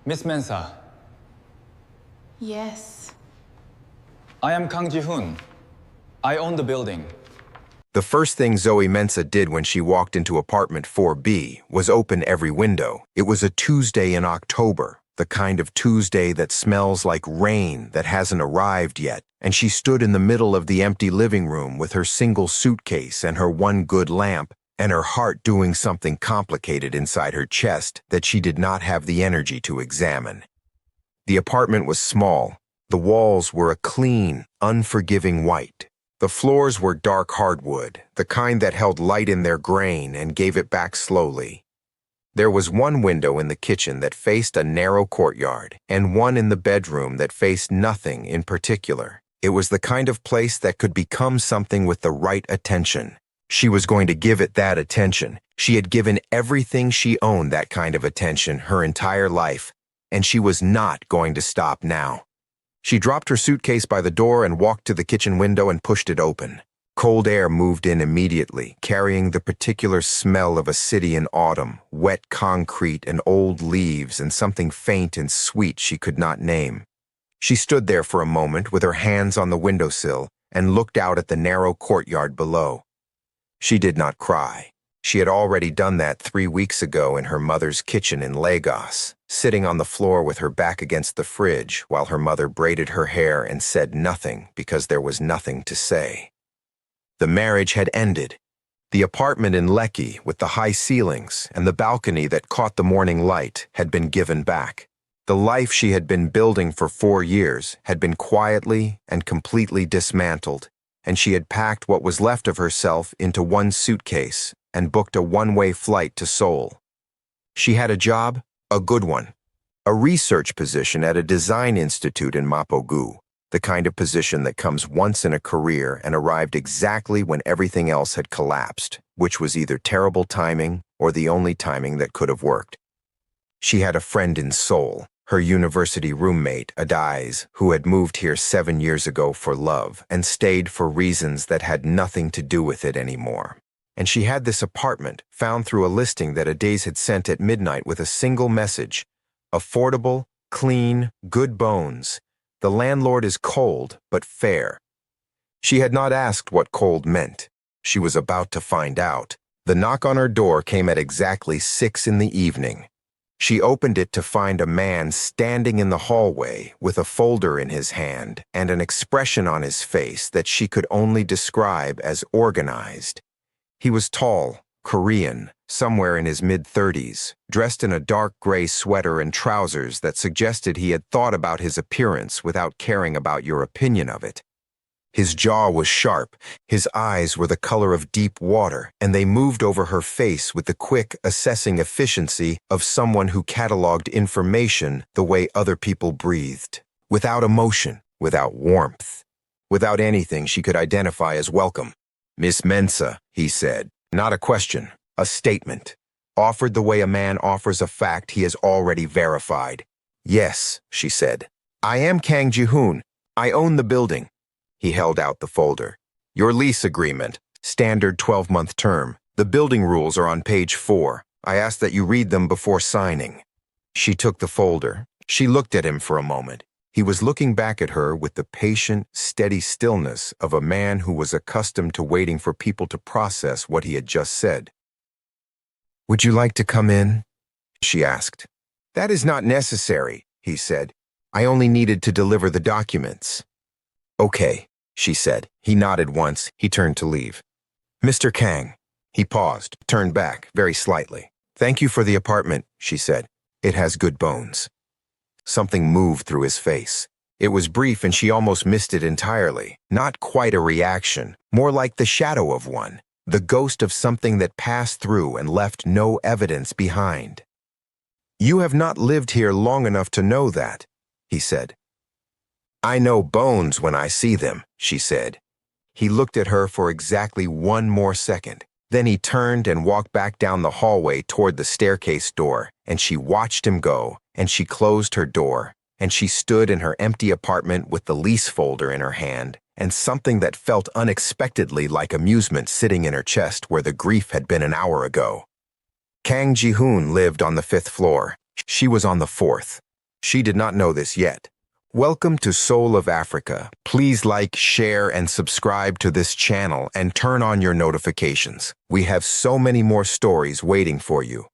Miss Mensah, Yes. I am Kang Ji-hoon. I own the building. The first thing Zoe Mensah did when she walked into apartment 4B was open every window. It was a Tuesday in October, the kind of Tuesday that smells like rain that hasn't arrived yet, and she stood in the middle of the empty living room with her single suitcase and her one good lamp, and her heart doing something complicated inside her chest that she did not have the energy to examine. The apartment was small. The walls were a clean, unforgiving white. The floors were dark hardwood, the kind that held light in their grain and gave it back slowly. There was one window in the kitchen that faced a narrow courtyard, and one in the bedroom that faced nothing in particular. It was the kind of place that could become something with the right attention. She was going to give it that attention. She had given everything she owned that kind of attention her entire life, and she was not going to stop now. She dropped her suitcase by the door and walked to the kitchen window and pushed it open. Cold air moved in immediately, carrying the particular smell of a city in autumn, wet concrete and old leaves and something faint and sweet she could not name. She stood there for a moment with her hands on the windowsill and looked out at the narrow courtyard below. She did not cry. She had already done that 3 weeks ago in her mother's kitchen in Lagos, sitting on the floor with her back against the fridge while her mother braided her hair and said nothing because there was nothing to say. The marriage had ended. The apartment in Lekki with the high ceilings and the balcony that caught the morning light had been given back. The life she had been building for 4 years had been quietly and completely dismantled, and she had packed what was left of herself into one suitcase and booked a one-way flight to Seoul. She had a job, a good one, a research position at a design institute in Mapogu, the kind of position that comes once in a career and arrived exactly when everything else had collapsed, which was either terrible timing or the only timing that could have worked. She had a friend in Seoul, her university roommate, Adais, who had moved here 7 years ago for love and stayed for reasons that had nothing to do with it anymore. And she had this apartment found through a listing that Adais had sent at midnight with a single message: affordable, clean, good bones. The landlord is cold, but fair. She had not asked what cold meant. She was about to find out. The knock on her door came at exactly 6 in the evening. She opened it to find a man standing in the hallway with a folder in his hand and an expression on his face that she could only describe as organized. He was tall, Korean, somewhere in his mid-30s, dressed in a dark gray sweater and trousers that suggested he had thought about his appearance without caring about your opinion of it. His jaw was sharp, his eyes were the color of deep water, and they moved over her face with the quick, assessing efficiency of someone who cataloged information the way other people breathed, without emotion, without warmth, without anything she could identify as welcome. "Miss Mensah," he said, not a question, a statement, offered the way a man offers a fact he has already verified. "Yes," she said. "I am Kang Ji-hoon. I own the building." He held out the folder. "Your lease agreement, standard 12-month term. The building rules are on page 4. I ask that you read them before signing." She took the folder. She looked at him for a moment. He was looking back at her with the patient, steady stillness of a man who was accustomed to waiting for people to process what he had just said. "Would you like to come in?" she asked. "That is not necessary," he said. "I only needed to deliver the documents." "Okay," she said. He nodded once. He turned to leave. "Mr. Kang." He paused, turned back, very slightly. "Thank you for the apartment," she said. "It has good bones." Something moved through his face. It was brief and she almost missed it entirely. Not quite a reaction, more like the shadow of one, the ghost of something that passed through and left no evidence behind. "You have not lived here long enough to know that," he said. "I know bones when I see them," she said. He looked at her for exactly 1 more second. Then he turned and walked back down the hallway toward the staircase door, and she watched him go, and she closed her door, and she stood in her empty apartment with the lease folder in her hand, and something that felt unexpectedly like amusement sitting in her chest where the grief had been an hour ago. Kang Ji-hoon lived on the 5th floor. She was on the 4th. She did not know this yet. Welcome to Soul of Africa. Please like, share, and subscribe to this channel and turn on your notifications. We have so many more stories waiting for you.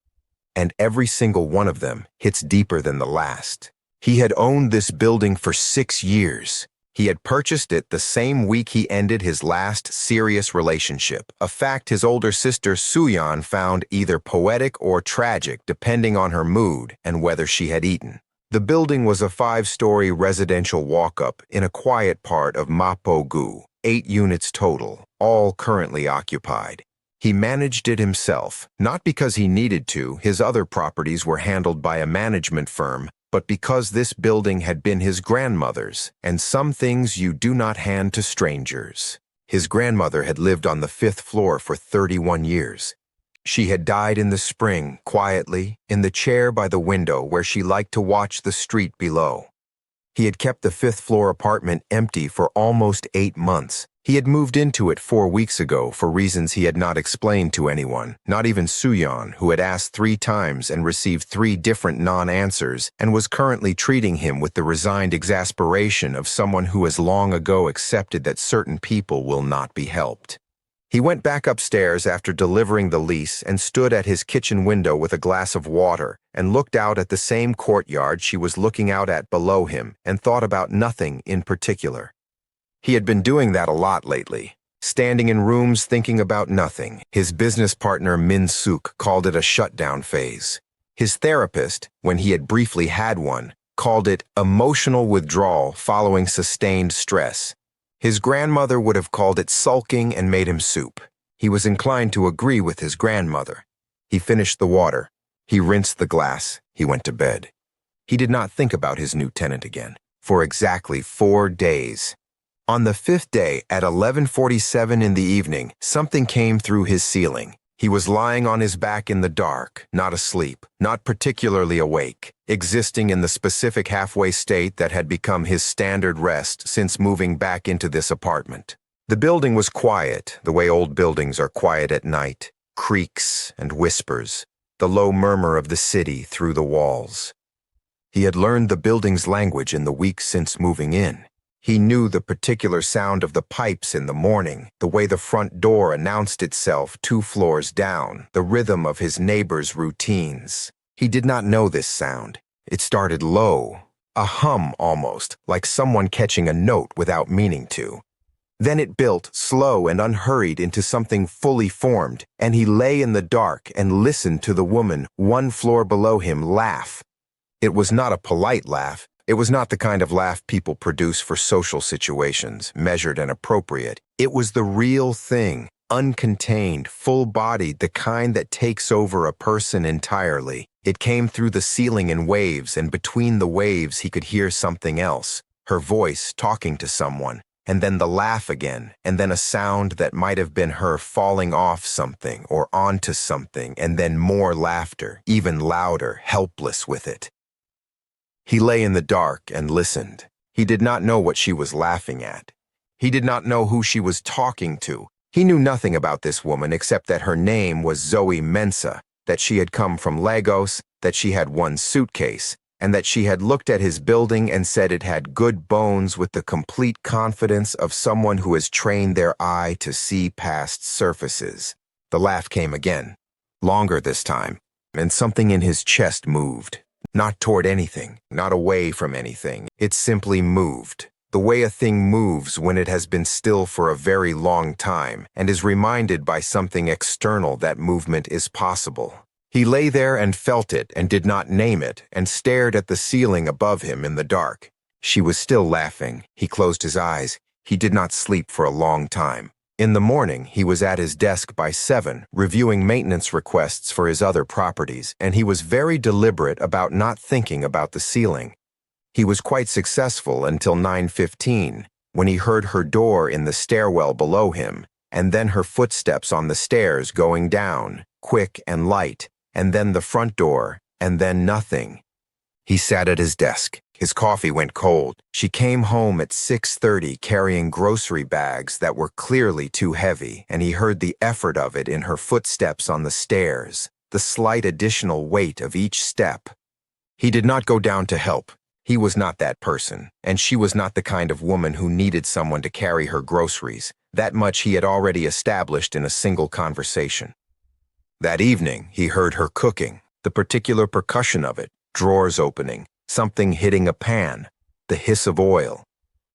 And every single one of them hits deeper than the last. He had owned this building for 6 years. He had purchased it the same week he ended his last serious relationship, a fact his older sister Suyeon found either poetic or tragic depending on her mood and whether she had eaten. The building was a 5-story residential walk-up in a quiet part of Mapo-gu, 8 units total, all currently occupied. He managed it himself, not because he needed to. His other properties were handled by a management firm, but because this building had been his grandmother's, and some things you do not hand to strangers. His grandmother had lived on the 5th floor for 31 years. She had died in the spring, quietly, in the chair by the window where she liked to watch the street below. He had kept the 5th floor apartment empty for almost 8 months. He had moved into it 4 weeks ago for reasons he had not explained to anyone, not even Suyeon, who had asked 3 times and received 3 different non-answers and was currently treating him with the resigned exasperation of someone who has long ago accepted that certain people will not be helped. He went back upstairs after delivering the lease and stood at his kitchen window with a glass of water and looked out at the same courtyard she was looking out at below him and thought about nothing in particular. He had been doing that a lot lately, standing in rooms thinking about nothing. His business partner Min Suk called it a shutdown phase. His therapist, when he had briefly had one, called it emotional withdrawal following sustained stress. His grandmother would have called it sulking and made him soup. He was inclined to agree with his grandmother. He finished the water. He rinsed the glass. He went to bed. He did not think about his new tenant again for exactly 4 days. On the 5th day, at 11:47 in the evening, something came through his ceiling. He was lying on his back in the dark, not asleep, not particularly awake, existing in the specific halfway state that had become his standard rest since moving back into this apartment. The building was quiet, the way old buildings are quiet at night, creaks and whispers, the low murmur of the city through the walls. He had learned the building's language in the weeks since moving in. He knew the particular sound of the pipes in the morning, the way the front door announced itself 2 floors down, the rhythm of his neighbors' routines. He did not know this sound. It started low, a hum almost, like someone catching a note without meaning to. Then it built, slow and unhurried, into something fully formed, and he lay in the dark and listened to the woman 1 floor below him laugh. It was not a polite laugh. It was not the kind of laugh people produce for social situations, measured and appropriate. It was the real thing, uncontained, full-bodied, the kind that takes over a person entirely. It came through the ceiling in waves, and between the waves he could hear something else, her voice talking to someone, and then the laugh again, and then a sound that might have been her falling off something or onto something, and then more laughter, even louder, helpless with it. He lay in the dark and listened. He did not know what she was laughing at. He did not know who she was talking to. He knew nothing about this woman except that her name was Zoe Mensah, that she had come from Lagos, that she had 1 suitcase, and that she had looked at his building and said it had good bones with the complete confidence of someone who has trained their eye to see past surfaces. The laugh came again, longer this time, and something in his chest moved. Not toward anything, not away from anything. It simply moved. The way a thing moves when it has been still for a very long time and is reminded by something external that movement is possible. He lay there and felt it and did not name it and stared at the ceiling above him in the dark. She was still laughing. He closed his eyes. He did not sleep for a long time. In the morning, he was at his desk by 7, reviewing maintenance requests for his other properties, and he was very deliberate about not thinking about the ceiling. He was quite successful until 9:15, when he heard her door in the stairwell below him, and then her footsteps on the stairs going down, quick and light, and then the front door, and then nothing. He sat at his desk. His coffee went cold. She came home at 6:30 carrying grocery bags that were clearly too heavy, and he heard the effort of it in her footsteps on the stairs, the slight additional weight of each step. He did not go down to help. He was not that person, and she was not the kind of woman who needed someone to carry her groceries. That much he had already established in a single conversation. That evening, he heard her cooking, the particular percussion of it, drawers opening, something hitting a pan, the hiss of oil.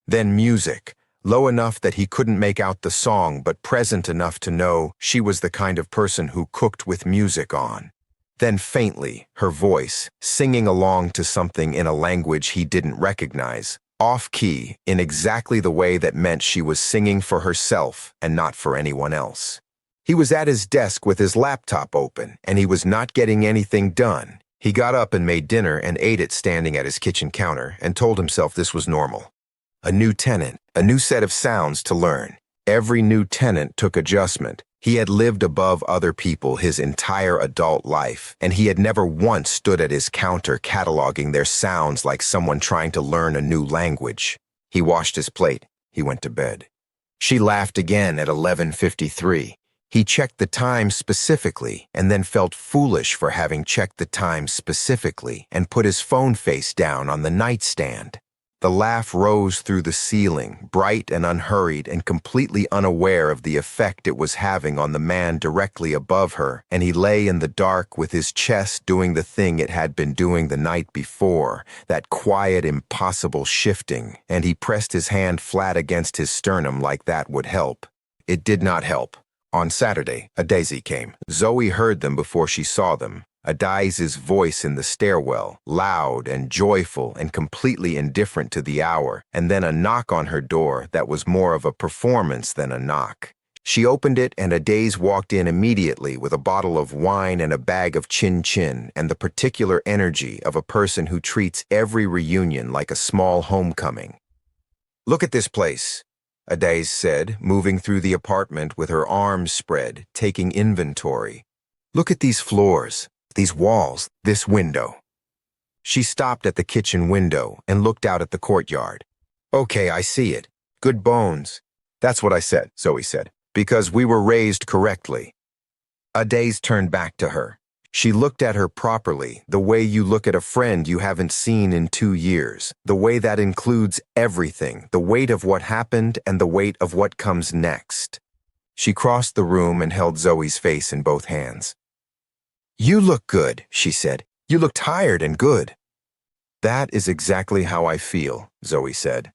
Then music, low enough that he couldn't make out the song but present enough to know she was the kind of person who cooked with music on. Then faintly, her voice, singing along to something in a language he didn't recognize, off-key, in exactly the way that meant she was singing for herself and not for anyone else. He was at his desk with his laptop open, and he was not getting anything done. He got up and made dinner and ate it standing at his kitchen counter and told himself this was normal. A new tenant, a new set of sounds to learn. Every new tenant took adjustment. He had lived above other people his entire adult life, and he had never once stood at his counter cataloging their sounds like someone trying to learn a new language. He washed his plate. He went to bed. She laughed again at 11:53. He checked the time specifically and then felt foolish for having checked the time specifically and put his phone face down on the nightstand. The laugh rose through the ceiling, bright and unhurried and completely unaware of the effect it was having on the man directly above her, and he lay in the dark with his chest doing the thing it had been doing the night before, that quiet, impossible shifting, and he pressed his hand flat against his sternum like that would help. It did not help. On Saturday, a daisy came. Zoe heard them before she saw them. Adai's voice in the stairwell, loud and joyful and completely indifferent to the hour, and then a knock on her door that was more of a performance than a knock. She opened it and Adai's walked in immediately with a bottle of wine and a bag of chin-chin and the particular energy of a person who treats every reunion like a small homecoming. "Look at this place," Adai said, moving through the apartment with her arms spread, taking inventory. "Look at these floors. These walls, this window." She stopped at the kitchen window and looked out at the courtyard. "Okay, I see it. Good bones." "That's what I said," Zoe said, "because we were raised correctly." Adai's turned back to her. She looked at her properly, the way you look at a friend you haven't seen in 2 years, the way that includes everything, the weight of what happened and the weight of what comes next. She crossed the room and held Zoe's face in both hands. "You look good," she said. "You look tired and good." "That is exactly how I feel," Zoe said.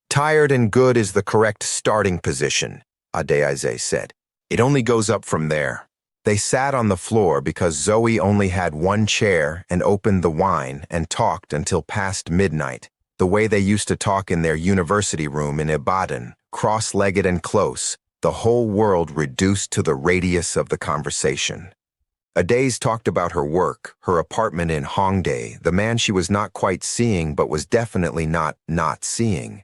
"Tired and good is the correct starting position," Adai said. "It only goes up from there." They sat on the floor because Zoe only had one chair and opened the wine and talked until past midnight, the way they used to talk in their university room in Ibadan, cross-legged and close, the whole world reduced to the radius of the conversation. Adai's talked about her work, her apartment in Hongdae, the man she was not quite seeing but was definitely not seeing.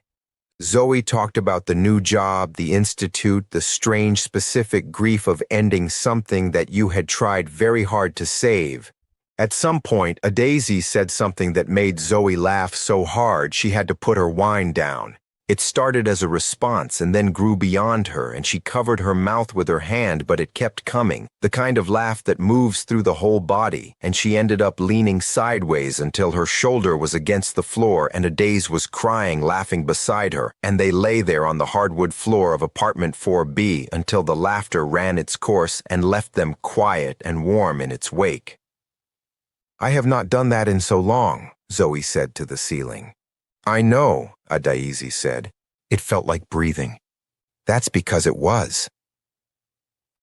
Zoe talked about the new job, the institute, the strange specific grief of ending something that you had tried very hard to save. At some point, Adai said something that made Zoe laugh so hard she had to put her wine down. It started as a response and then grew beyond her, and she covered her mouth with her hand, but it kept coming, the kind of laugh that moves through the whole body, and she ended up leaning sideways until her shoulder was against the floor and Adai was crying, laughing beside her, and they lay there on the hardwood floor of apartment 4B until the laughter ran its course and left them quiet and warm in its wake. "I have not done that in so long," Zoe said to the ceiling. "I know," Adai said. "It felt like breathing." "That's because it was."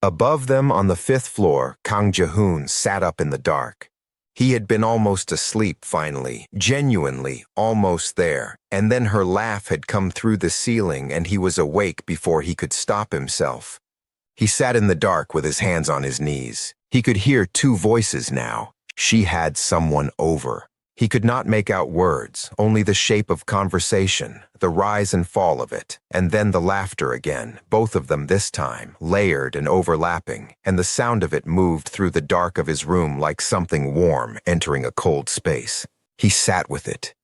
Above them on the 5th floor, Kang Jae-hoon sat up in the dark. He had been almost asleep finally, genuinely almost there, and then her laugh had come through the ceiling and he was awake before he could stop himself. He sat in the dark with his hands on his knees. He could hear 2 voices now. She had someone over. He could not make out words, only the shape of conversation, the rise and fall of it, and then the laughter again, both of them this time, layered and overlapping, and the sound of it moved through the dark of his room like something warm entering a cold space. He sat with it.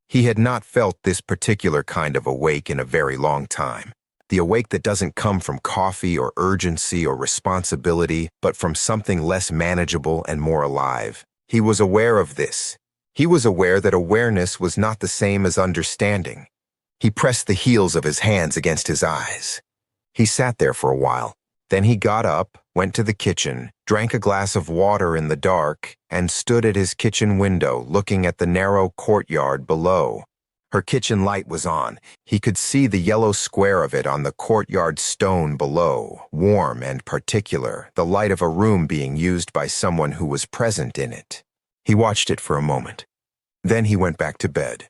He had not felt this particular kind of awake in a very long time. The awake that doesn't come from coffee or urgency or responsibility, but from something less manageable and more alive. He was aware of this. He was aware that awareness was not the same as understanding. He pressed the heels of his hands against his eyes. He sat there for a while. Then he got up, went to the kitchen, drank a glass of water in the dark, and stood at his kitchen window looking at the narrow courtyard below. Her kitchen light was on. He could see the yellow square of it on the courtyard stone below, warm and particular, the light of a room being used by someone who was present in it. He watched it for a moment. Then he went back to bed.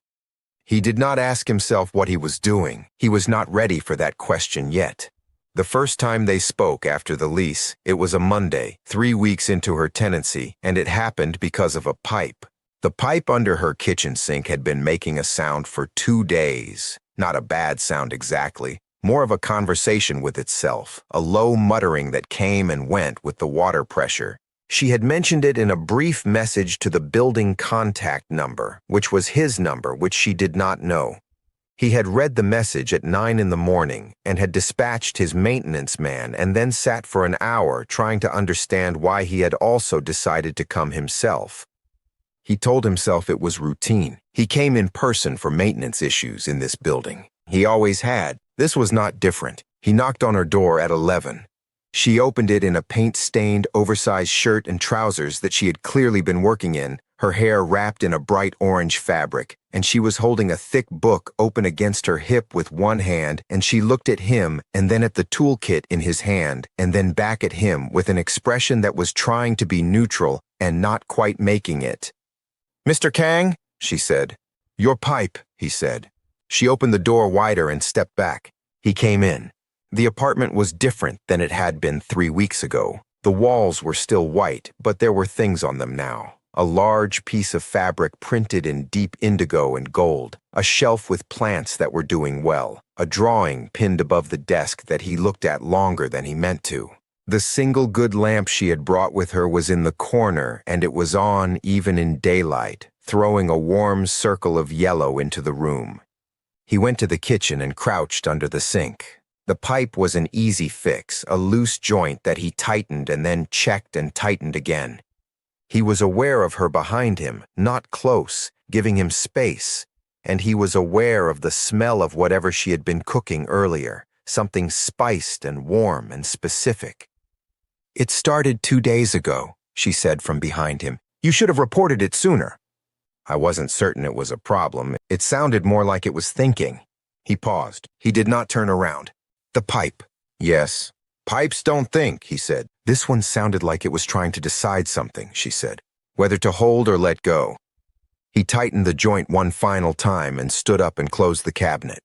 He did not ask himself what he was doing. He was not ready for that question yet. The first time they spoke after the lease, it was a Monday, 3 weeks into her tenancy, and it happened because of a pipe. The pipe under her kitchen sink had been making a sound for 2 days. Not a bad sound exactly, more of a conversation with itself, a low muttering that came and went with the water pressure. She had mentioned it in a brief message to the building contact number, which was his number, which she did not know. He had read the message at 9 in the morning and had dispatched his maintenance man and then sat for an hour trying to understand why he had also decided to come himself. He told himself it was routine. He came in person for maintenance issues in this building. He always had. This was not different. He knocked on her door at 11. She opened it in a paint-stained, oversized shirt and trousers that she had clearly been working in, her hair wrapped in a bright orange fabric, and she was holding a thick book open against her hip with one hand, and she looked at him and then at the toolkit in his hand, and then back at him with an expression that was trying to be neutral and not quite making it. "Mr. Kang," she said. "Your pipe," he said. She opened the door wider and stepped back. He came in. The apartment was different than it had been 3 weeks ago. The walls were still white, but there were things on them now. A large piece of fabric printed in deep indigo and gold, a shelf with plants that were doing well, a drawing pinned above the desk that he looked at longer than he meant to. The single good lamp she had brought with her was in the corner, and it was on even in daylight, throwing a warm circle of yellow into the room. He went to the kitchen and crouched under the sink. The pipe was an easy fix, a loose joint that he tightened and then checked and tightened again. He was aware of her behind him, not close, giving him space, and he was aware of the smell of whatever she had been cooking earlier, something spiced and warm and specific. "It started 2 days ago," she said from behind him. "You should have reported it sooner." I wasn't certain it was a problem. It sounded more like it was thinking. He paused. He did not turn around. "The pipe." "Yes." "Pipes don't think," he said. "This one sounded like it was trying to decide something," she said. "Whether to hold or let go." He tightened the joint one final time and stood up and closed the cabinet.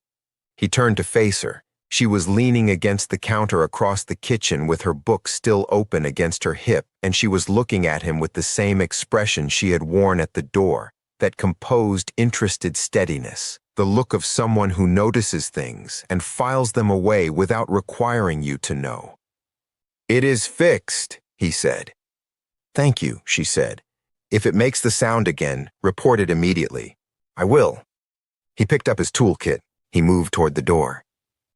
He turned to face her. She was leaning against the counter across the kitchen with her book still open against her hip, and she was looking at him with the same expression she had worn at the door, that composed, interested steadiness. The look of someone who notices things and files them away without requiring you to know. "It is fixed," he said. "Thank you," she said. "If it makes the sound again, report it immediately." "I will." He picked up his toolkit. He moved toward the door.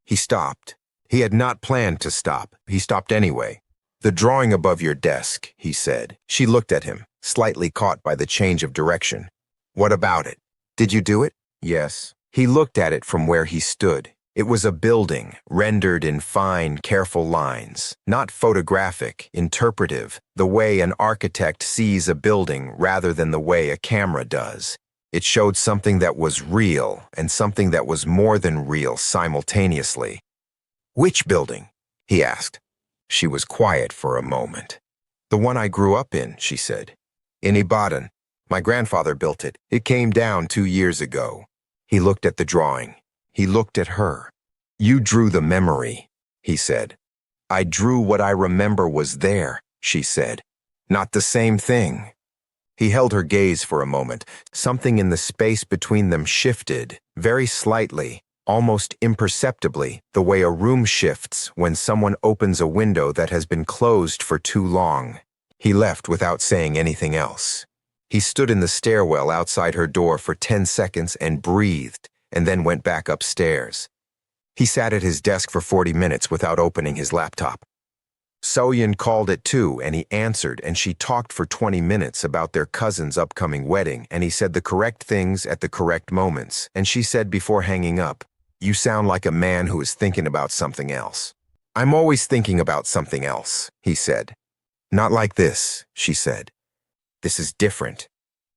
He stopped. He had not planned to stop. He stopped anyway. "The drawing above your desk," he said. She looked at him, slightly caught by the change of direction. "What about it? Did you do it?" "Yes." He looked at it from where he stood. It was a building, rendered in fine, careful lines, not photographic, interpretive, the way an architect sees a building rather than the way a camera does. It showed something that was real and something that was more than real simultaneously. "Which building?" he asked. She was quiet for a moment. "The one I grew up in," she said. "In Ibadan. My grandfather built it. It came down 2 years ago." He looked at the drawing. He looked at her. "You drew the memory," he said. "I drew what I remember was there," she said. "Not the same thing." He held her gaze for a moment. Something in the space between them shifted, very slightly, almost imperceptibly, the way a room shifts when someone opens a window that has been closed for too long. He left without saying anything else. He stood in the stairwell outside her door for 10 seconds and breathed, and then went back upstairs. He sat at his desk for 40 minutes without opening his laptop. Soyeon called at 2 and he answered, and she talked for 20 minutes about their cousin's upcoming wedding, and he said the correct things at the correct moments, and she said before hanging up, "You sound like a man who is thinking about something else." "I'm always thinking about something else," he said. "Not like this," she said. "This is different."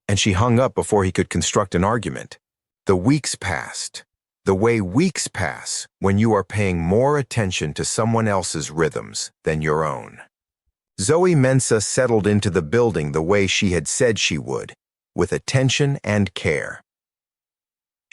And she hung up before he could construct an argument. The weeks passed. The way weeks pass when you are paying more attention to someone else's rhythms than your own. Zoe Mensah settled into the building the way she had said she would, with attention and care.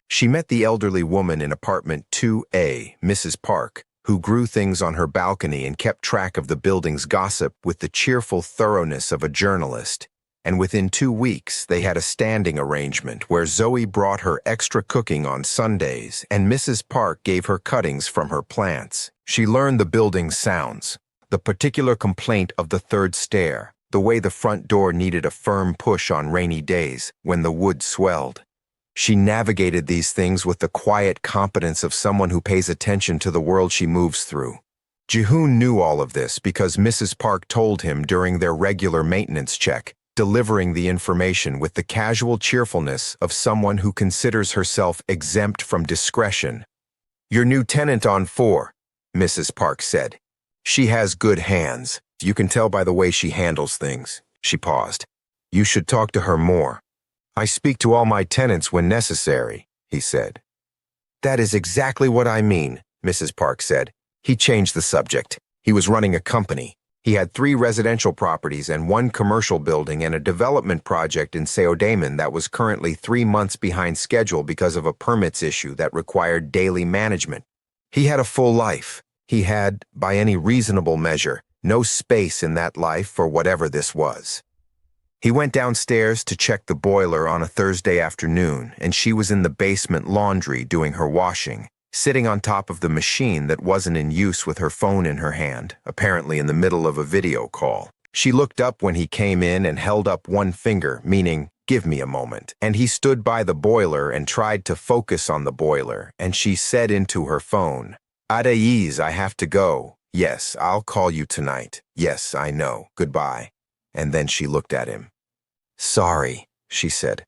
She met the elderly woman in apartment 2A, Mrs. Park, who grew things on her balcony and kept track of the building's gossip with the cheerful thoroughness of a journalist. And within 2 weeks, they had a standing arrangement where Zoe brought her extra cooking on Sundays and Mrs. Park gave her cuttings from her plants. She learned the building's sounds, the particular complaint of the third stair, the way the front door needed a firm push on rainy days when the wood swelled. She navigated these things with the quiet competence of someone who pays attention to the world she moves through. Jihoon knew all of this because Mrs. Park told him during their regular maintenance check, delivering the information with the casual cheerfulness of someone who considers herself exempt from discretion. "Your new tenant on 4, Mrs. Park said. "She has good hands. You can tell by the way she handles things." She paused. "You should talk to her more." "I speak to all my tenants when necessary," he said. "That is exactly what I mean," Mrs. Park said. He changed the subject. He was running a company. He had 3 residential properties and 1 commercial building and a development project in Seoul that was currently 3 months behind schedule because of a permits issue that required daily management. He had a full life. He had, by any reasonable measure, no space in that life for whatever this was. He went downstairs to check the boiler on a Thursday afternoon, and she was in the basement laundry doing her washing, sitting on top of the machine that wasn't in use with her phone in her hand, apparently in the middle of a video call. She looked up when he came in and held up one finger, meaning, "Give me a moment." And he stood by the boiler and tried to focus on the boiler, and she said into her phone, "Adayez, I have to go. Yes, I'll call you tonight. Yes, I know. Goodbye." And then she looked at him. "Sorry," she said.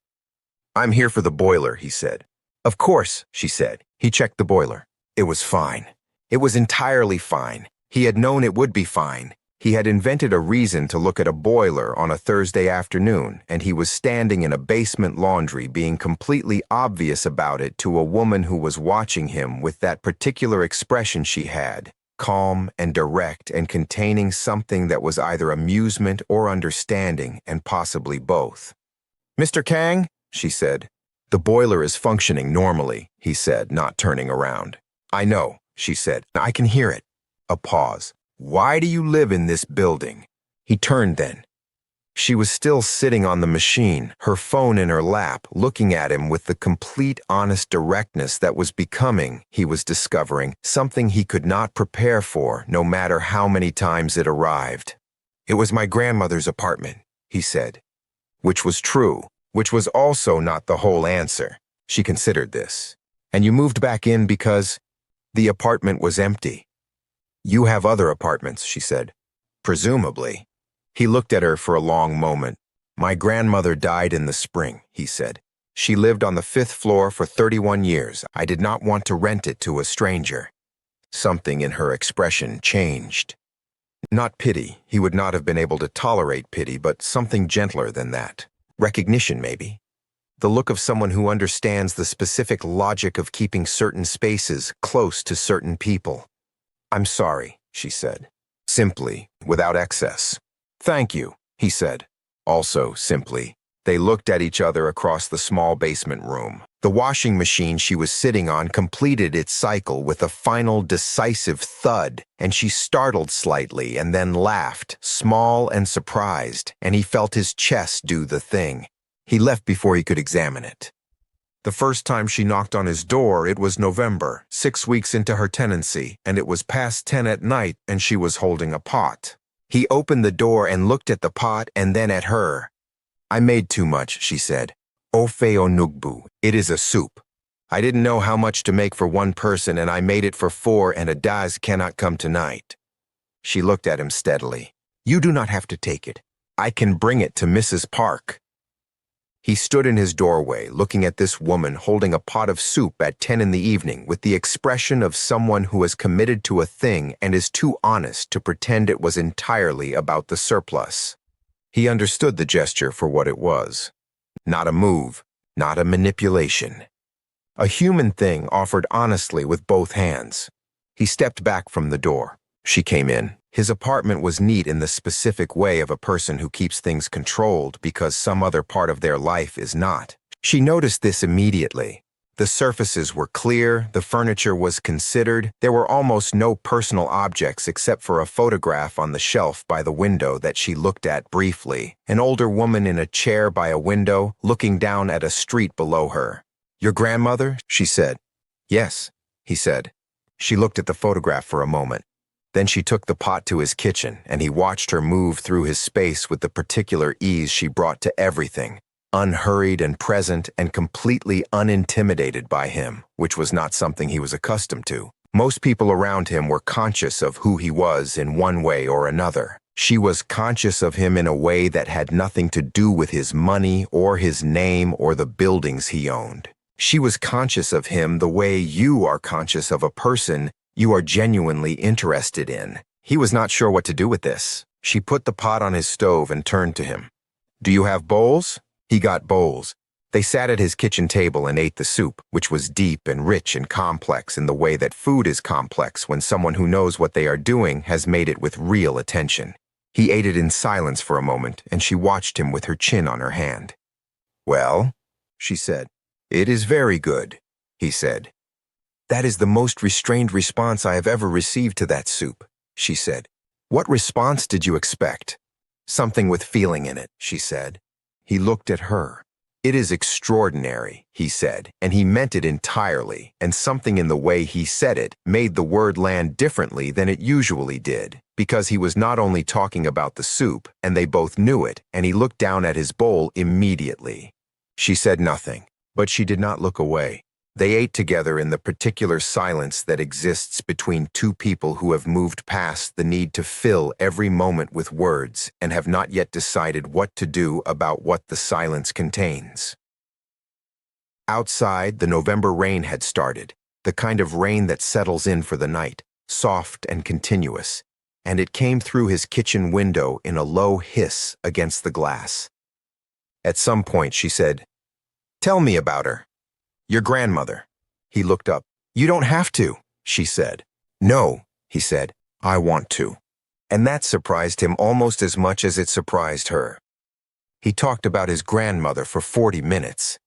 "I'm here for the boiler," he said. "Of course," she said. He checked the boiler. It was fine. It was entirely fine. He had known it would be fine. He had invented a reason to look at a boiler on a Thursday afternoon, and he was standing in a basement laundry being completely obvious about it to a woman who was watching him with that particular expression she had, calm and direct and containing something that was either amusement or understanding, and possibly both. "Mr. Kang," she said. "The boiler is functioning normally," he said, not turning around. "I know," she said. "I can hear it." A pause. "Why do you live in this building?" He turned then. She was still sitting on the machine, her phone in her lap, looking at him with the complete honest directness that was becoming, he was discovering, something he could not prepare for, no matter how many times it arrived. "It was my grandmother's apartment," he said. Which was true. Which was also not the whole answer. She considered this. "And you moved back in because the apartment was empty." "You have other apartments," she said. "Presumably." He looked at her for a long moment. "My grandmother died in the spring," he said. "She lived on the 5th floor for 31 years. I did not want to rent it to a stranger." Something in her expression changed. Not pity. He would not have been able to tolerate pity, but something gentler than that. Recognition, maybe. The look of someone who understands the specific logic of keeping certain spaces close to certain people. "I'm sorry," she said. Simply, without excess. "Thank you," he said. Also simply. They looked at each other across the small basement room. The washing machine she was sitting on completed its cycle with a final decisive thud, and she startled slightly and then laughed, small and surprised, and he felt his chest do the thing. He left before he could examine it. The first time she knocked on his door, it was November, 6 weeks into her tenancy, and it was past 10 at night, and she was holding a pot. He opened the door and looked at the pot and then at her. "I made too much," she said. "Ofe onugbu. It is a soup. I didn't know how much to make for one person, and I made it for 4, and Adaz cannot come tonight." She looked at him steadily. "You do not have to take it. I can bring it to Mrs. Park." He stood in his doorway, looking at this woman holding a pot of soup at 10 in the evening with the expression of someone who is committed to a thing and is too honest to pretend it was entirely about the surplus. He understood the gesture for what it was. Not a move, not a manipulation. A human thing offered honestly with both hands. He stepped back from the door. She came in. His apartment was neat in the specific way of a person who keeps things controlled because some other part of their life is not. She noticed this immediately. The surfaces were clear, the furniture was considered, there were almost no personal objects except for a photograph on the shelf by the window that she looked at briefly. An older woman in a chair by a window, looking down at a street below her. "Your grandmother?" she said. "Yes," he said. She looked at the photograph for a moment. Then she took the pot to his kitchen, and he watched her move through his space with the particular ease she brought to everything, unhurried and present and completely unintimidated by him, which was not something he was accustomed to. Most people around him were conscious of who he was in one way or another. She was conscious of him in a way that had nothing to do with his money or his name or the buildings he owned. She was conscious of him the way you are conscious of a person you are genuinely interested in. He was not sure what to do with this. She put the pot on his stove and turned to him. "Do you have bowls?" He got bowls. They sat at his kitchen table and ate the soup, which was deep and rich and complex in the way that food is complex when someone who knows what they are doing has made it with real attention. He ate it in silence for a moment, and she watched him with her chin on her hand. "Well," she said. "It is very good," he said. "That is the most restrained response I have ever received to that soup," she said. "What response did you expect?" "Something with feeling in it," she said. He looked at her. "It is extraordinary," he said, and he meant it entirely, and something in the way he said it made the word land differently than it usually did, because he was not only talking about the soup, and they both knew it, and he looked down at his bowl immediately. She said nothing, but she did not look away. They ate together in the particular silence that exists between two people who have moved past the need to fill every moment with words and have not yet decided what to do about what the silence contains. Outside, the November rain had started, the kind of rain that settles in for the night, soft and continuous, and it came through his kitchen window in a low hiss against the glass. At some point, she said, "Tell me about her. Your grandmother." He looked up. "You don't have to," she said. "No," he said, "I want to." And that surprised him almost as much as it surprised her. He talked about his grandmother for 40 minutes.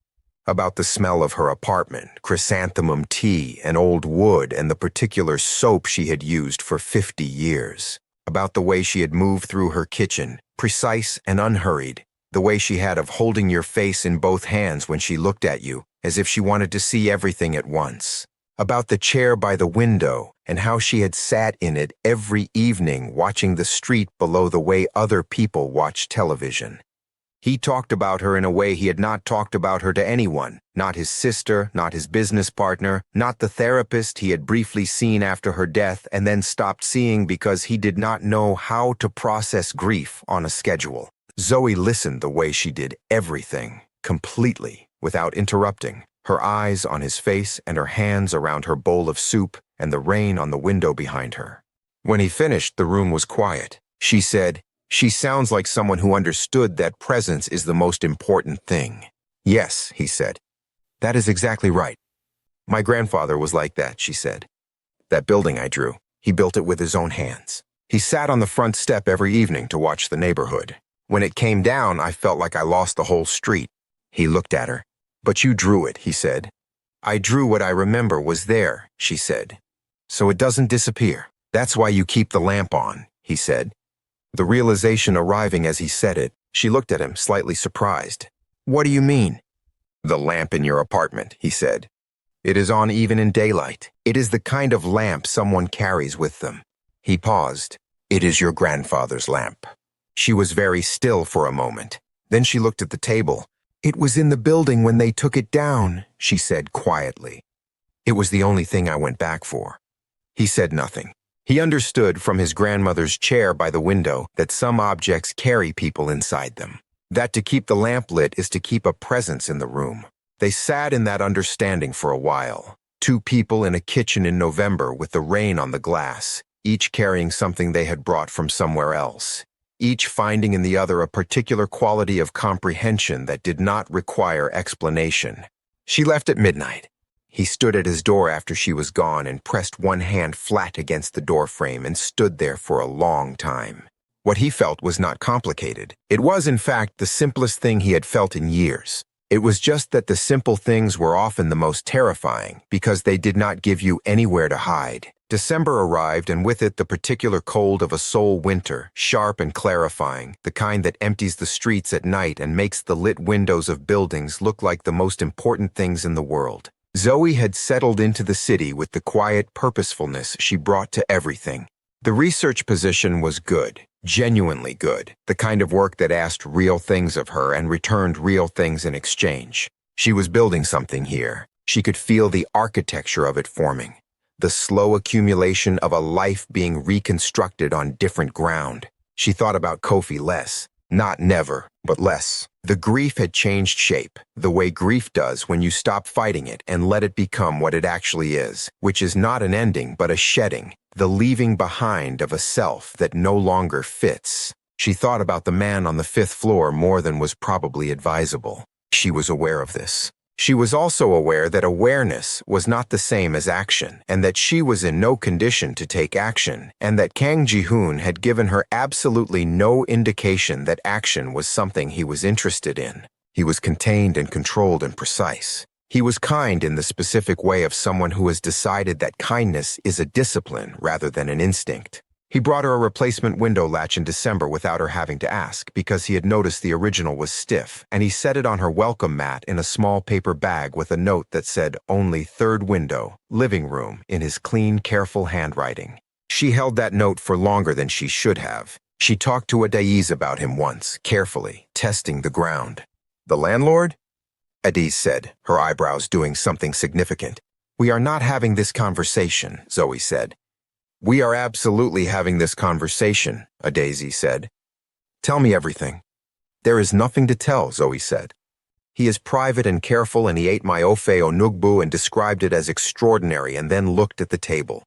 About the smell of her apartment, chrysanthemum tea, and old wood, and the particular soap she had used for 50 years. About the way she had moved through her kitchen, precise and unhurried. The way she had of holding your face in both hands when she looked at you, as if she wanted to see everything at once. About the chair by the window, and how she had sat in it every evening watching the street below the way other people watch television. He talked about her in a way he had not talked about her to anyone, not his sister, not his business partner, not the therapist he had briefly seen after her death and then stopped seeing because he did not know how to process grief on a schedule. Zoe listened the way she did everything, completely, without interrupting, her eyes on his face and her hands around her bowl of soup and the rain on the window behind her. When he finished, the room was quiet. She said, "She sounds like someone who understood that presence is the most important thing." "Yes," he said. "That is exactly right. My grandfather was like that," she said. "That building I drew, he built it with his own hands. He sat on the front step every evening to watch the neighborhood. When it came down, I felt like I lost the whole street." He looked at her. "But you drew it," he said. "I drew what I remember was there," she said. "So it doesn't disappear. That's why you keep the lamp on," he said. The realization arriving as he said it, she looked at him, slightly surprised. "What do you mean?" "The lamp in your apartment," he said. "It is on even in daylight. It is the kind of lamp someone carries with them." He paused. "It is your grandfather's lamp." She was very still for a moment. Then she looked at the table. "It was in the building when they took it down," she said quietly. "It was the only thing I went back for." He said nothing. He understood from his grandmother's chair by the window that some objects carry people inside them. That to keep the lamp lit is to keep a presence in the room. They sat in that understanding for a while. Two people in a kitchen in November with the rain on the glass, each carrying something they had brought from somewhere else. Each finding in the other a particular quality of comprehension that did not require explanation. She left at midnight. He stood at his door after she was gone and pressed one hand flat against the doorframe and stood there for a long time. What he felt was not complicated. It was, in fact, the simplest thing he had felt in years. It was just that the simple things were often the most terrifying because they did not give you anywhere to hide. December arrived, and with it the particular cold of a Seoul winter, sharp and clarifying, the kind that empties the streets at night and makes the lit windows of buildings look like the most important things in the world. Zoe had settled into the city with the quiet purposefulness she brought to everything. The research position was good, genuinely good, the kind of work that asked real things of her and returned real things in exchange. She was building something here. She could feel the architecture of it forming, the slow accumulation of a life being reconstructed on different ground. She thought about Kofi less. Not never, but less. The grief had changed shape, the way grief does when you stop fighting it and let it become what it actually is, which is not an ending but a shedding, the leaving behind of a self that no longer fits. She thought about the man on the 5th floor more than was probably advisable. She was aware of this. She was also aware that awareness was not the same as action, and that she was in no condition to take action, and that Kang Ji-hoon had given her absolutely no indication that action was something he was interested in. He was contained and controlled and precise. He was kind in the specific way of someone who has decided that kindness is a discipline rather than an instinct. He brought her a replacement window latch in December without her having to ask, because he had noticed the original was stiff, and he set it on her welcome mat in a small paper bag with a note that said, "Only 3rd window, living room," in his clean, careful handwriting. She held that note for longer than she should have. She talked to Adaiz about him once, carefully, testing the ground. "The landlord?" Adaiz said, her eyebrows doing something significant. "We are not having this conversation," Zoe said. "We are absolutely having this conversation," Adaiz said. "Tell me everything." "There is nothing to tell," Zoe said. "He is private and careful, and he ate my ofe onugbu and described it as extraordinary and then looked at the table."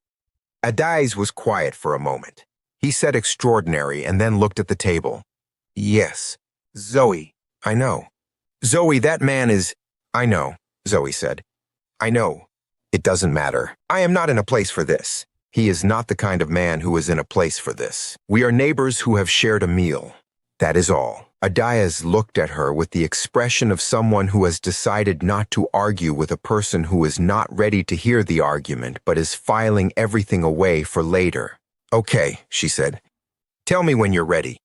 Adaiz was quiet for a moment. He said extraordinary and then looked at the table. "Yes. Zoe, I know." "Zoe, that man is—" "I know," Zoe said. "I know. It doesn't matter. I am not in a place for this. He is not the kind of man who is in a place for this. We are neighbors who have shared a meal. That is all." Adaiz looked at her with the expression of someone who has decided not to argue with a person who is not ready to hear the argument but is filing everything away for later. "Okay," she said. "Tell me when you're ready."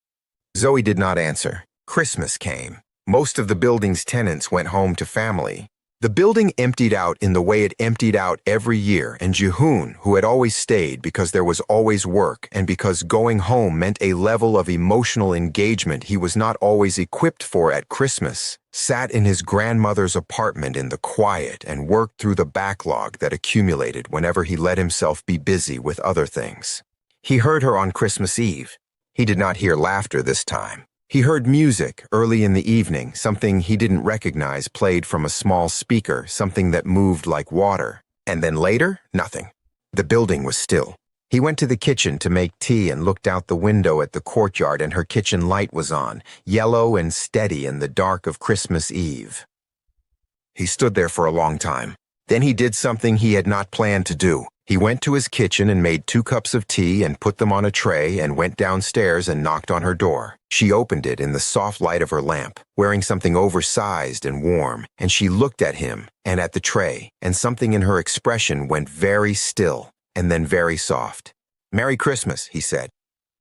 Zoe did not answer. Christmas came. Most of the building's tenants went home to family. The building emptied out in the way it emptied out every year, and Ji-hoon, who had always stayed because there was always work and because going home meant a level of emotional engagement he was not always equipped for at Christmas, sat in his grandmother's apartment in the quiet and worked through the backlog that accumulated whenever he let himself be busy with other things. He heard her on Christmas Eve. He did not hear laughter this time. He heard music early in the evening, something he didn't recognize played from a small speaker, something that moved like water. And then later, nothing. The building was still. He went to the kitchen to make tea and looked out the window at the courtyard, and her kitchen light was on, yellow and steady in the dark of Christmas Eve. He stood there for a long time. Then he did something he had not planned to do. He went to his kitchen and made 2 cups of tea and put them on a tray and went downstairs and knocked on her door. She opened it in the soft light of her lamp, wearing something oversized and warm, and she looked at him and at the tray, and something in her expression went very still and then very soft. "Merry Christmas," he said,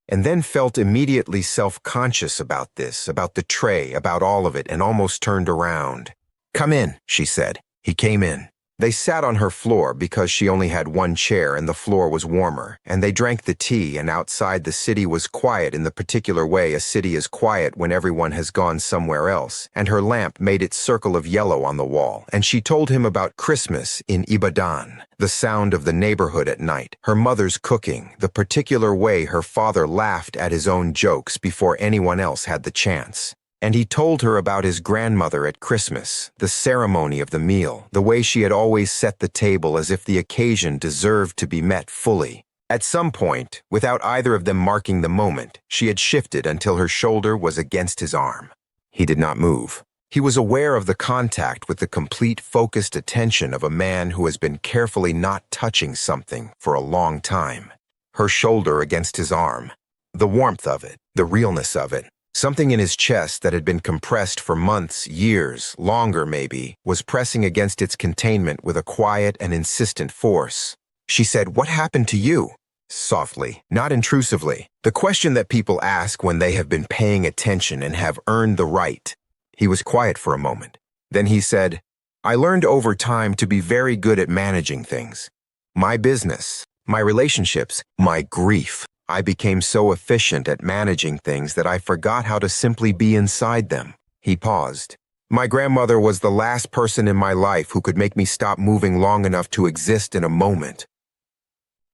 and then felt immediately self-conscious about this, about the tray, about all of it, and almost turned around. "Come in," she said. He came in. They sat on her floor because she only had one chair and the floor was warmer, and they drank the tea, and outside the city was quiet in the particular way a city is quiet when everyone has gone somewhere else, and her lamp made its circle of yellow on the wall, and she told him about Christmas in Ibadan, the sound of the neighborhood at night, her mother's cooking, the particular way her father laughed at his own jokes before anyone else had the chance. And he told her about his grandmother at Christmas, the ceremony of the meal, the way she had always set the table as if the occasion deserved to be met fully. At some point, without either of them marking the moment, she had shifted until her shoulder was against his arm. He did not move. He was aware of the contact with the complete focused attention of a man who has been carefully not touching something for a long time. Her shoulder against his arm. The warmth of it, the realness of it. Something in his chest that had been compressed for months, years, longer maybe, was pressing against its containment with a quiet and insistent force. She said, "What happened to you?" Softly, not intrusively. The question that people ask when they have been paying attention and have earned the right. He was quiet for a moment. Then he said, "I learned over time to be very good at managing things. My business, my relationships, my grief. I became so efficient at managing things that I forgot how to simply be inside them." He paused. "My grandmother was the last person in my life who could make me stop moving long enough to exist in a moment."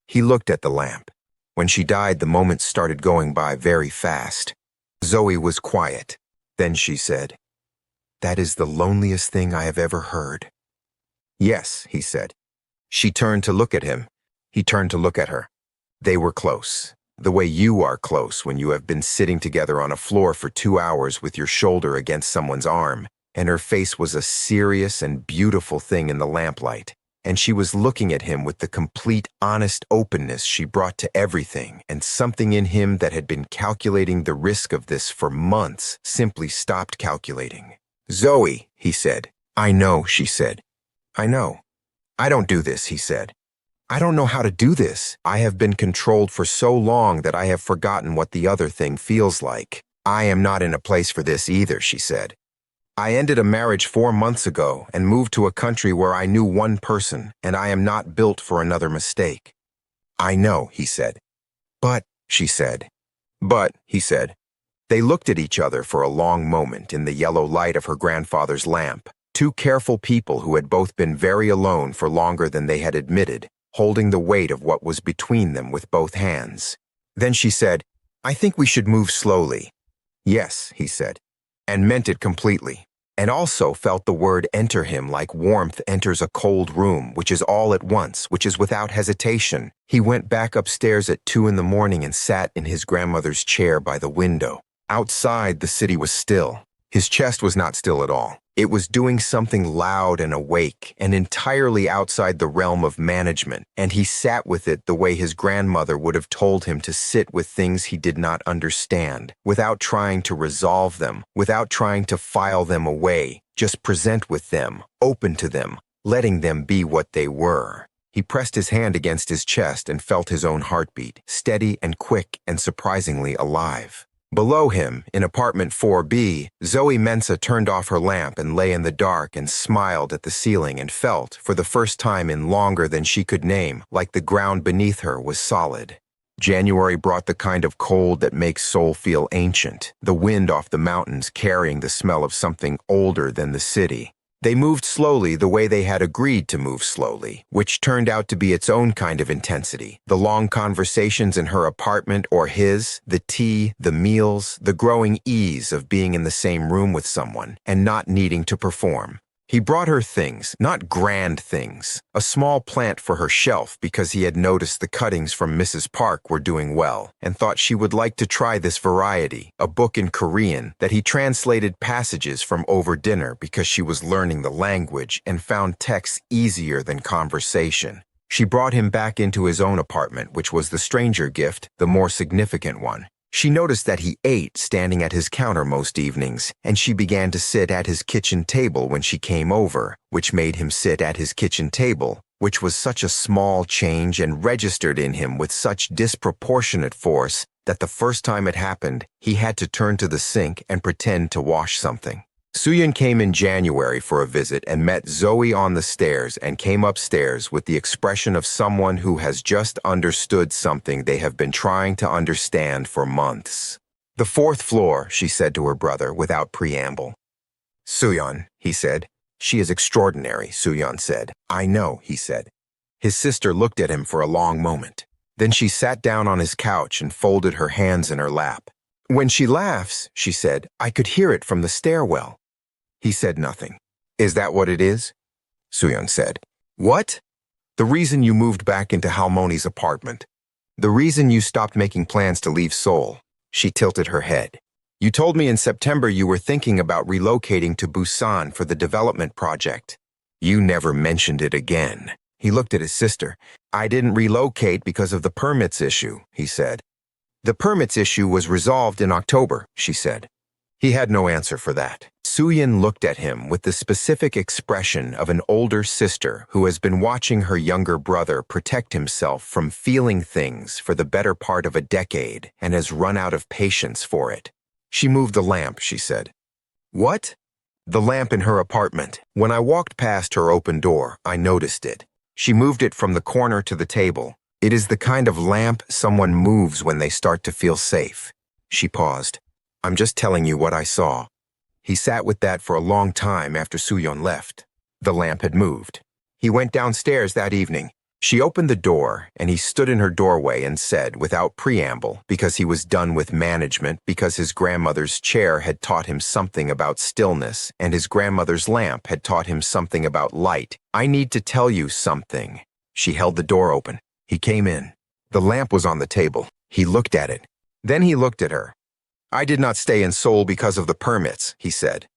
He looked at the lamp. When she died, the moments started going by very fast. Zoe was quiet. Then she said, "That is the loneliest thing I have ever heard." "Yes," he said. She turned to look at him. He turned to look at her. They were close. The way you are close when you have been sitting together on a floor for 2 hours with your shoulder against someone's arm, and her face was a serious and beautiful thing in the lamplight, and she was looking at him with the complete, honest openness she brought to everything, and something in him that had been calculating the risk of this for months simply stopped calculating. "Zoe," he said. "I know," she said. "I know. I don't do this," he said. "I don't know how to do this. I have been controlled for so long that I have forgotten what the other thing feels like. I am not in a place for this either," she said. "I ended a marriage 4 months ago and moved to a country where I knew one person, and I am not built for another mistake." "I know," he said. "But," she said. "But," he said. They looked at each other for a long moment in the yellow light of her grandfather's lamp, two careful people who had both been very alone for longer than they had admitted, holding the weight of what was between them with both hands. Then she said, "I think we should move slowly." "Yes," he said, and meant it completely, and also felt the word enter him like warmth enters a cold room, which is all at once, which is without hesitation. He went back upstairs at 2 in the morning and sat in his grandmother's chair by the window. Outside, the city was still. His chest was not still at all. It was doing something loud and awake and entirely outside the realm of management, and he sat with it the way his grandmother would have told him to sit with things he did not understand, without trying to resolve them, without trying to file them away, just present with them, open to them, letting them be what they were. He pressed his hand against his chest and felt his own heartbeat, steady and quick and surprisingly alive. Below him, in apartment 4B, Zoe Mensah turned off her lamp and lay in the dark and smiled at the ceiling and felt, for the first time in longer than she could name, like the ground beneath her was solid. January brought the kind of cold that makes Seoul feel ancient, the wind off the mountains carrying the smell of something older than the city. They moved slowly the way they had agreed to move slowly, which turned out to be its own kind of intensity. The long conversations in her apartment or his, the tea, the meals, the growing ease of being in the same room with someone and not needing to perform. He brought her things, not grand things, a small plant for her shelf because he had noticed the cuttings from Mrs. Park were doing well and thought she would like to try this variety, a book in Korean that he translated passages from over dinner because she was learning the language and found text easier than conversation. She brought him back into his own apartment, which was the stranger gift, the more significant one. She noticed that he ate standing at his counter most evenings, and she began to sit at his kitchen table when she came over, which made him sit at his kitchen table, which was such a small change and registered in him with such disproportionate force that the first time it happened, he had to turn to the sink and pretend to wash something. Soo-yeon came in January for a visit and met Zoe on the stairs and came upstairs with the expression of someone who has just understood something they have been trying to understand for months. "The fourth floor," she said to her brother without preamble. "Soo-yeon," he said. "She is extraordinary," Soo-yeon said. "I know," he said. His sister looked at him for a long moment. Then she sat down on his couch and folded her hands in her lap. "When she laughs," she said, "I could hear it from the stairwell." He said nothing. "Is that what it is?" Soo-yeon said. "What?" "The reason you moved back into Halmoni's apartment. The reason you stopped making plans to leave Seoul." She tilted her head. "You told me in September you were thinking about relocating to Busan for the development project. You never mentioned it again." He looked at his sister. "I didn't relocate because of the permits issue," he said. "The permits issue was resolved in October," she said. He had no answer for that. Soo-yeon looked at him with the specific expression of an older sister who has been watching her younger brother protect himself from feeling things for the better part of a decade and has run out of patience for it. "She moved the lamp," she said. "What?" "The lamp in her apartment. When I walked past her open door, I noticed it. She moved it from the corner to the table. It is the kind of lamp someone moves when they start to feel safe." She paused. "I'm just telling you what I saw." He sat with that for a long time after Soo-yeon left. The lamp had moved. He went downstairs that evening. She opened the door, and he stood in her doorway and said, without preamble, because he was done with management, because his grandmother's chair had taught him something about stillness, and his grandmother's lamp had taught him something about light, "I need to tell you something." She held the door open. He came in. The lamp was on the table. He looked at it. Then he looked at her. "I did not stay in Seoul because of the permits," he said.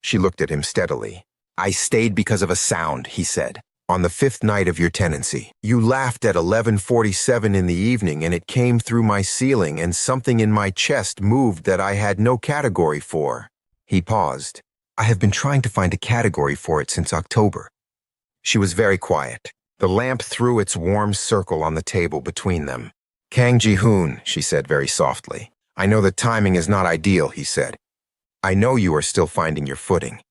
She looked at him steadily. "I stayed because of a sound," he said. "On the 5th night of your tenancy. You laughed at 11:47 in the evening and it came through my ceiling and something in my chest moved that I had no category for." He paused. "I have been trying to find a category for it since October." She was very quiet. The lamp threw its warm circle on the table between them. "Kang Ji-hoon," she said very softly. "I know the timing is not ideal," he said. "I know you are still finding your footing.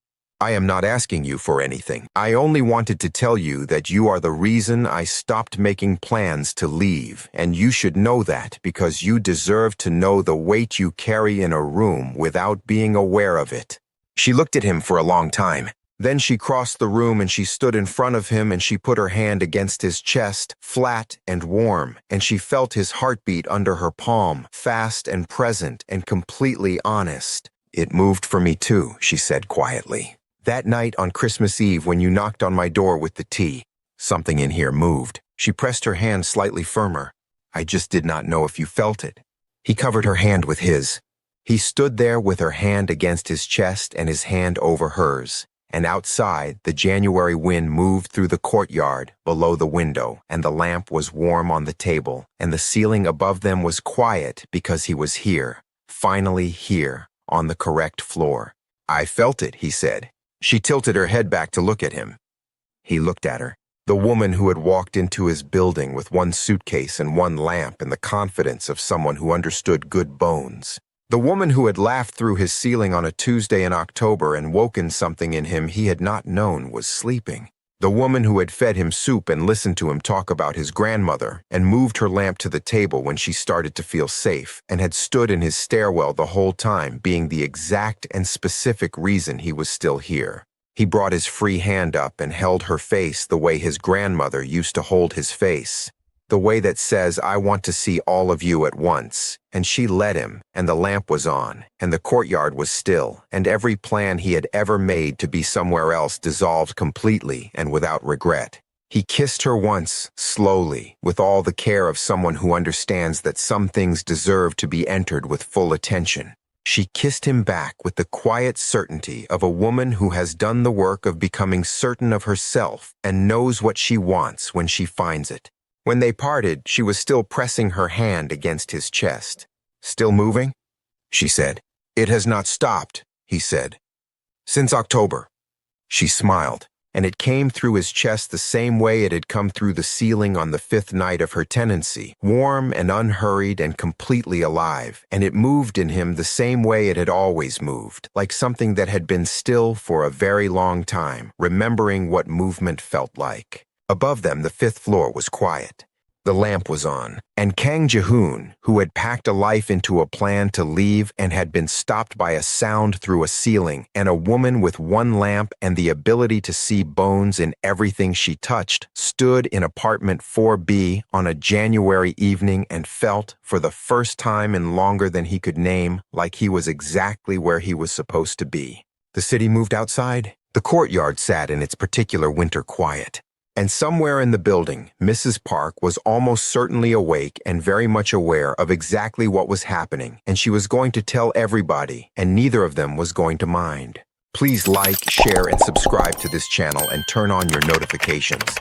I am not asking you for anything. I only wanted to tell you that you are the reason I stopped making plans to leave, and you should know that because you deserve to know the weight you carry in a room without being aware of it." She looked at him for a long time. Then she crossed the room and she stood in front of him and she put her hand against his chest, flat and warm, and she felt his heartbeat under her palm, fast and present and completely honest. "It moved for me too," she said quietly. "That night on Christmas Eve when you knocked on my door with the tea, something in here moved." She pressed her hand slightly firmer. "I just did not know if you felt it." He covered her hand with his. He stood there with her hand against his chest and his hand over hers. And outside, the January wind moved through the courtyard below the window, and the lamp was warm on the table, and the ceiling above them was quiet because he was here, finally here, on the correct floor. "I felt it," he said. She tilted her head back to look at him. He looked at her. The woman who had walked into his building with one suitcase and one lamp and the confidence of someone who understood good bones. The woman who had laughed through his ceiling on a Tuesday in October and woken something in him he had not known was sleeping. The woman who had fed him soup and listened to him talk about his grandmother and moved her lamp to the table when she started to feel safe and had stood in his stairwell the whole time being the exact and specific reason he was still here. He brought his free hand up and held her face the way his grandmother used to hold his face. The way that says, "I want to see all of you at once." And she let him, and the lamp was on, and the courtyard was still, and every plan he had ever made to be somewhere else dissolved completely and without regret. He kissed her once, slowly, with all the care of someone who understands that some things deserve to be entered with full attention. She kissed him back with the quiet certainty of a woman who has done the work of becoming certain of herself and knows what she wants when she finds it. When they parted, she was still pressing her hand against his chest. "Still moving?" she said. "It has not stopped," he said. "Since October." She smiled. and it came through his chest the same way it had come through the ceiling on the 5th night of her tenancy, warm and unhurried and completely alive, and it moved in him the same way it had always moved, like something that had been still for a very long time, remembering what movement felt like. Above them, the 5th floor was quiet. The lamp was on, and Kang Ji-hoon, who had packed a life into a plan to leave and had been stopped by a sound through a ceiling, and a woman with one lamp and the ability to see bones in everything she touched, stood in apartment 4B on a January evening and felt, for the first time in longer than he could name, like he was exactly where he was supposed to be. The city moved outside. The courtyard sat in its particular winter quiet. And somewhere in the building, Mrs. Park was almost certainly awake and very much aware of exactly what was happening, and she was going to tell everybody, and neither of them was going to mind. Please like, share, and subscribe to this channel and turn on your notifications.